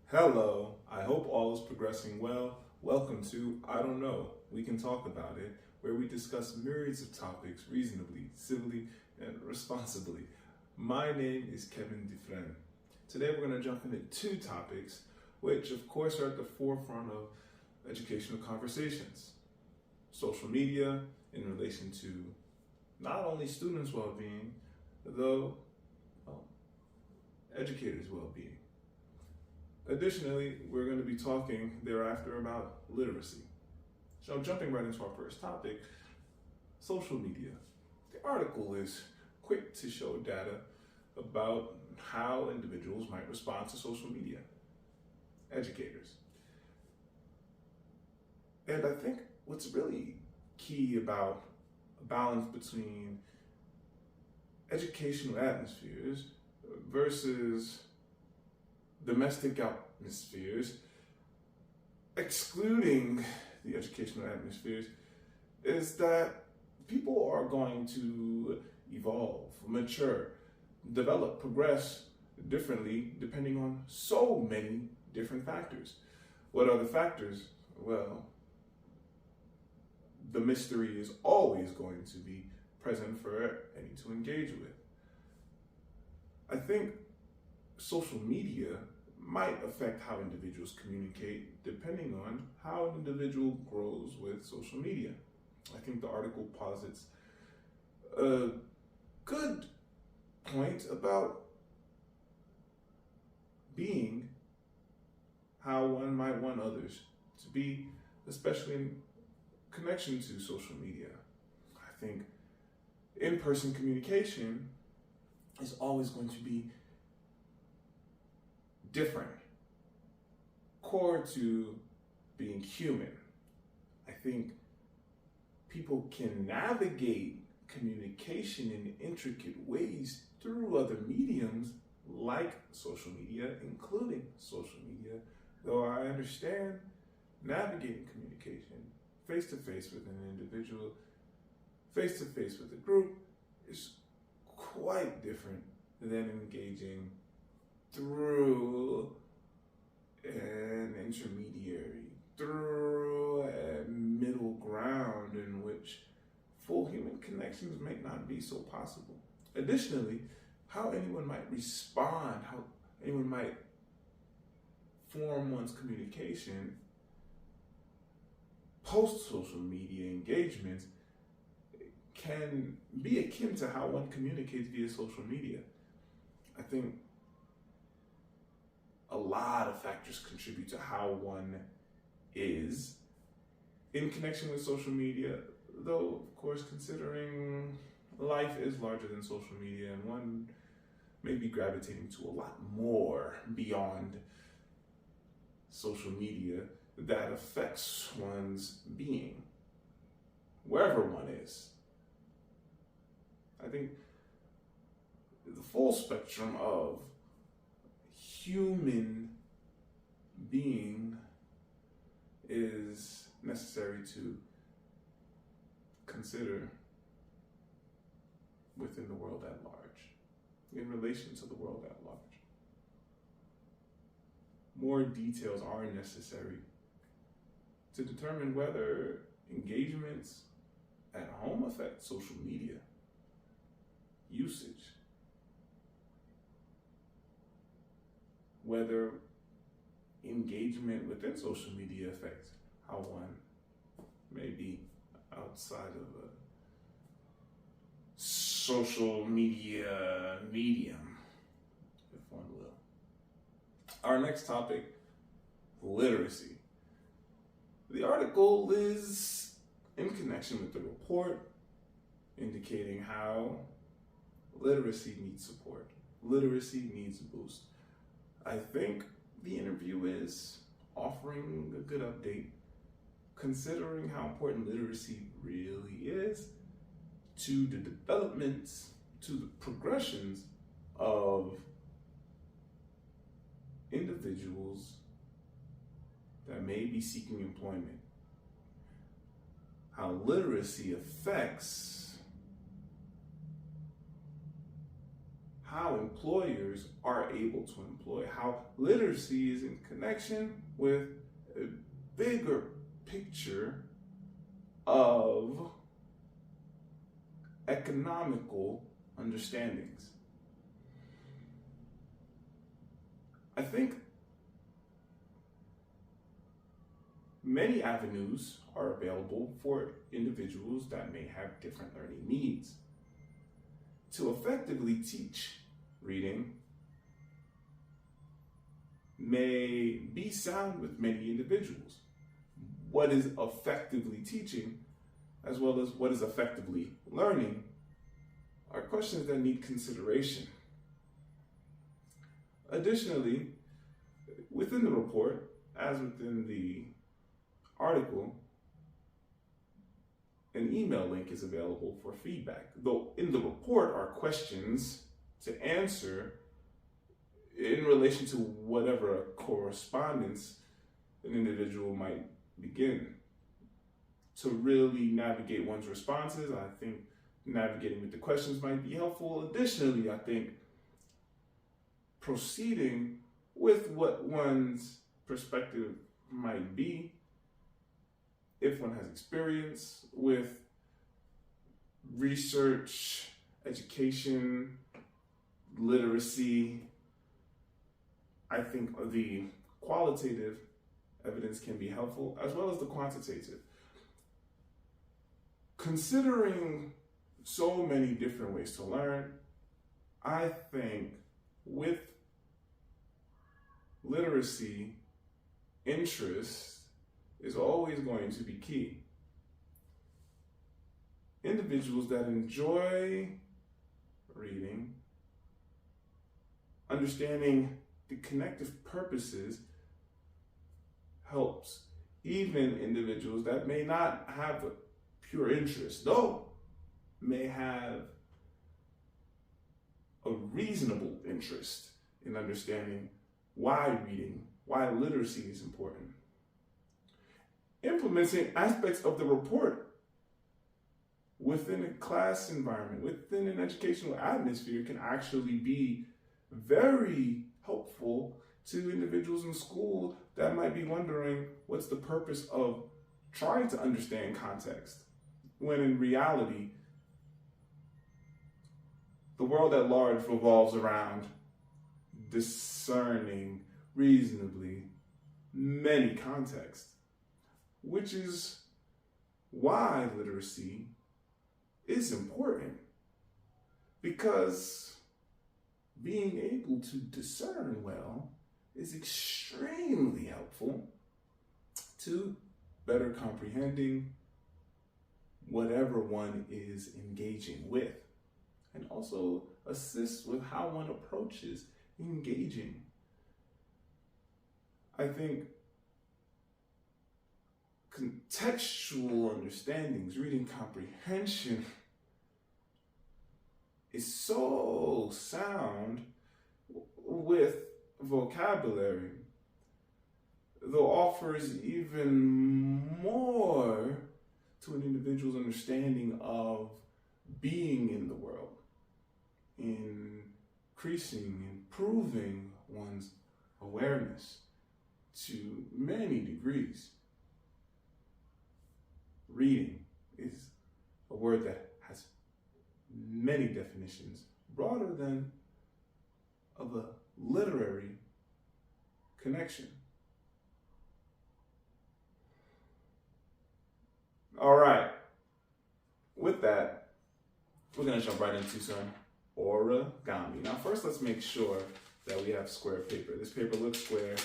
Hello, I hope all is progressing well. Welcome to I Don't Know, We Can Talk About It, where we discuss myriads of topics reasonably, civilly, and responsibly. My name is Kevin Dufresne. Today we're going to jump into two topics, which of course are at the forefront of educational conversations. Social media in relation to not only students' well-being, though educators' well-being. Additionally, we're going to be talking thereafter about literacy. So jumping right into our first topic, social media. The article is quick to show data about how individuals might respond to social media, educators. And I think what's really key about a balance between educational atmospheres versus domestic atmospheres, excluding the educational atmospheres, is that people are going to evolve, mature, develop, progress differently depending on so many different factors. What are the factors? Well, the mystery is always going to be present for any to engage with. I think social media might affect how individuals communicate depending on how an individual grows with social media. I think the article posits a good point about being how one might want others to be, especially in connection to social media. I think in-person communication is always going to be different, core to being human. I think people can navigate communication in intricate ways through other mediums like social media, including social media, though I understand navigating communication face-to-face with an individual, face-to-face with a group is quite different than engaging through an intermediary, through a middle ground in which full human connections may not be so possible. Additionally, how anyone might respond, how anyone might form one's communication post-social media engagements can be akin to how one communicates via social media. I think a lot of factors contribute to how one is in connection with social media, though, of course, considering life is larger than social media and one may be gravitating to a lot more beyond social media that affects one's being, wherever one is. I think the full spectrum of human being is necessary to consider within the world at large, in relation to the world at large. More details are necessary to determine whether engagements at home affect social media usage, whether engagement within social media affects how one may be outside of a social media medium, if one will. Our next topic, literacy. The article is in connection with the report indicating how literacy needs support. Literacy needs a boost. I think the interview is offering a good update, considering how important literacy really is to the developments, to the progressions of individuals that may be seeking employment. How literacy affects how employers are able to employ, how literacy is in connection with a bigger picture of economical understandings. I think many avenues are available for individuals that may have different learning needs. To effectively teach reading may be sound with many individuals. What is effectively teaching, as well as what is effectively learning, are questions that need consideration. Additionally, within the report, as within the article, an email link is available for feedback. Though in the report are questions to answer in relation to whatever correspondence an individual might begin. To really navigate one's responses, I think navigating with the questions might be helpful. Additionally, I think proceeding with what one's perspective might be, if one has experience with research, education, literacy, I think the qualitative evidence can be helpful, as well as the quantitative. Considering so many different ways to learn, I think with literacy, interest is always going to be key. Individuals that enjoy reading, understanding the connective purposes, helps even individuals that may not have a pure interest, though may have a reasonable interest in understanding why reading, why literacy is important. Implementing aspects of the report within a class environment, within an educational atmosphere, can actually be very helpful to individuals in school that might be wondering what's the purpose of trying to understand context, when in reality, the world at large revolves around discerning reasonably many contexts, which is why literacy is important, because being able to discern well is extremely helpful to better comprehending whatever one is engaging with, and also assists with how one approaches engaging. I think contextual understandings, reading comprehension, is so sound with vocabulary, though offers even more to an individual's understanding of being in the world, increasing, improving one's awareness to many degrees. Reading is a word that has many definitions, broader than of a literary connection. All right, with that, we're gonna jump right into some origami. Now first, let's make sure that we have square paper. This paper looks square,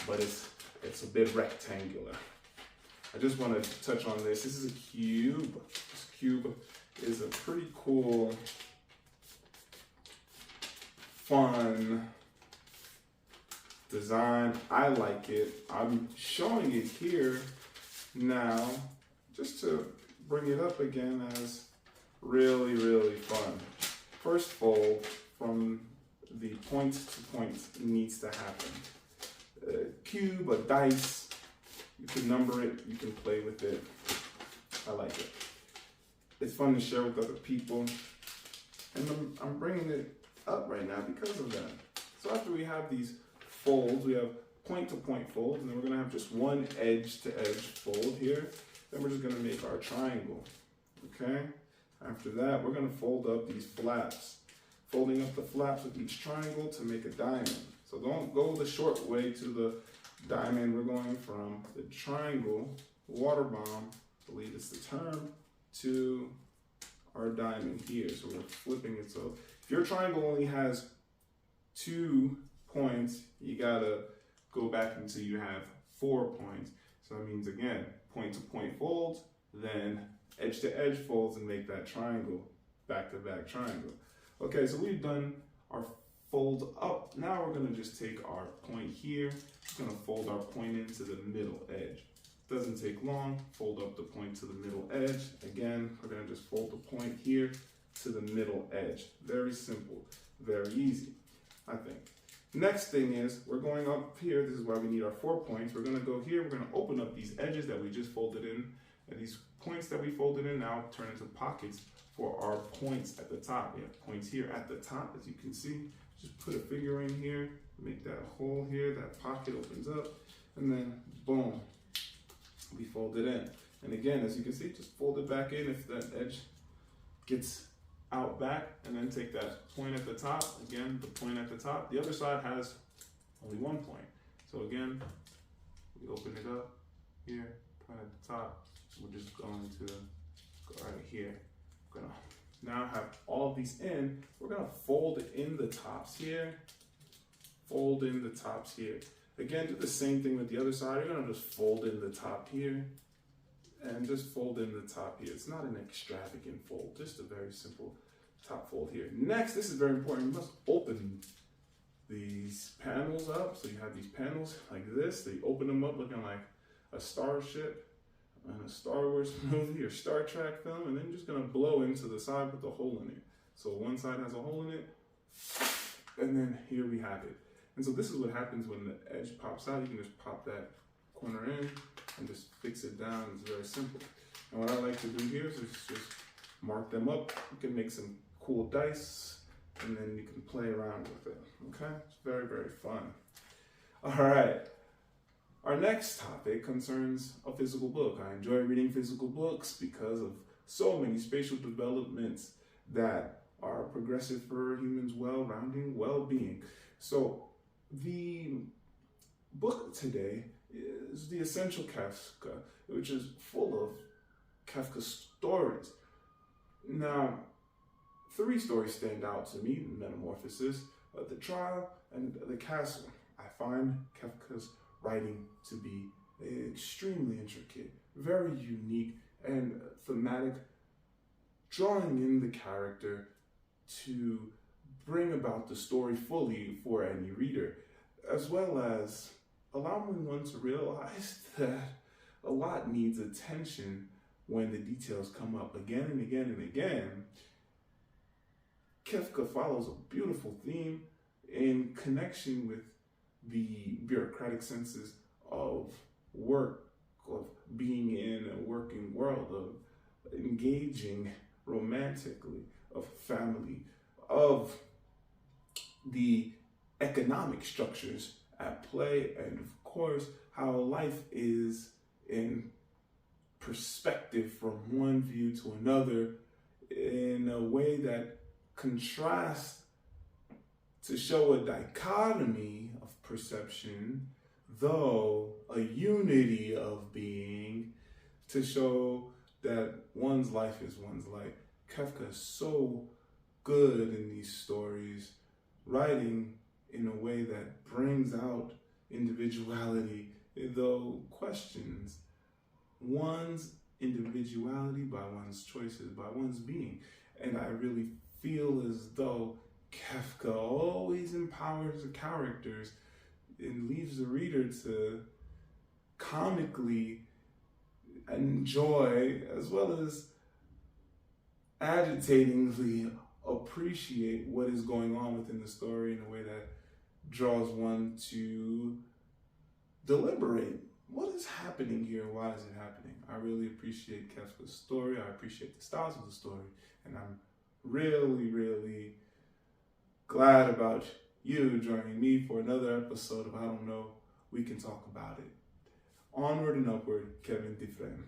but it's a bit rectangular. I just want to touch on this. This is a cube. This cube is a pretty cool, fun design. I like it. I'm showing it here now just to bring it up again as really, really fun. First fold from the point to point needs to happen. A cube, a dice, you can number it, you can play with it. I like it. It's fun to share with other people. And I'm bringing it up right now because of that. So after we have these folds, we have point-to-point folds, and then we're going to have just one edge-to-edge fold here. Then we're just going to make our triangle, okay? After that, we're going to fold up these flaps, folding up the flaps of each triangle to make a diamond. So don't go the short way to the diamond. We're going from the triangle, water bomb, I believe it's the term, to our diamond here. So we're flipping it. So if your triangle only has 2 points, you gotta go back until you have 4 points. So that means, again, point-to-point folds, then edge-to-edge folds, and make that triangle, back-to-back triangle. Okay, so we've done our fold up. Now we're gonna just take our point here, just gonna fold our point into the middle edge. Doesn't take long, fold up the point to the middle edge. Again, we're gonna just fold the point here to the middle edge. Very simple, very easy, I think. Next thing is, we're going up here. This is why we need our 4 points. We're gonna go here, we're gonna open up these edges that we just folded in, and these points that we folded in now turn into pockets for our points at the top. We have points here at the top, as you can see. Just put a finger in here, make that hole here, that pocket opens up, and then boom, we fold it in. And again, as you can see, just fold it back in if that edge gets out back, and then take that point at the top, again, the point at the top. The other side has only 1 point. So again, we open it up here, point at the top. We're just going to go right here. We're gonna now have all of these in. We're gonna fold in the tops here, fold in the tops here. Again, do the same thing with the other side. You're gonna just fold in the top here, and just fold in the top here. It's not an extravagant fold, just a very simple top fold here. Next, this is very important, you must open these panels up. So you have these panels like this, so you open them up looking like a starship in a Star Wars movie or Star Trek film, and then you're just gonna blow into the side with the hole in it. So one side has a hole in it, and then here we have it. And so this is what happens when the edge pops out. You can just pop that corner in and just fix it down. It's very simple. And what I like to do here is just mark them up. You can make some cool dice, and then you can play around with it, okay? It's very, very fun. All right, our next topic concerns a physical book. I enjoy reading physical books because of so many spatial developments that are progressive for humans' well-rounding well-being. So the book today is The Essential Kafka, which is full of Kafka stories. Now, 3 stories stand out to me: Metamorphosis, The Trial, and The Castle. I find Kafka's writing to be extremely intricate, very unique, and thematic, drawing in the character to bring about the story fully for any reader, as well as allowing one to realize that a lot needs attention when the details come up again and again and again. Kafka follows a beautiful theme in connection with the bureaucratic senses of work, of being in a working world, of engaging romantically, of family, of the economic structures at play, and of course, how life is in perspective from one view to another in a way that contrasts to show a dichotomy of perception, though a unity of being, to show that one's life is one's life. Kafka is so good in these stories, writing in a way that brings out individuality, though questions one's individuality by one's choices, by one's being. And I really feel as though Kafka always empowers the characters and leaves the reader to comically enjoy, as well as agitatingly appreciate what is going on within the story in a way that draws one to deliberate. What is happening here? Why is it happening? I really appreciate Kafka's story. I appreciate the styles of the story. And I'm really, really glad about you joining me for another episode of I Don't Know, We Can Talk About It. Onward and Upward, Kevin Dufresne.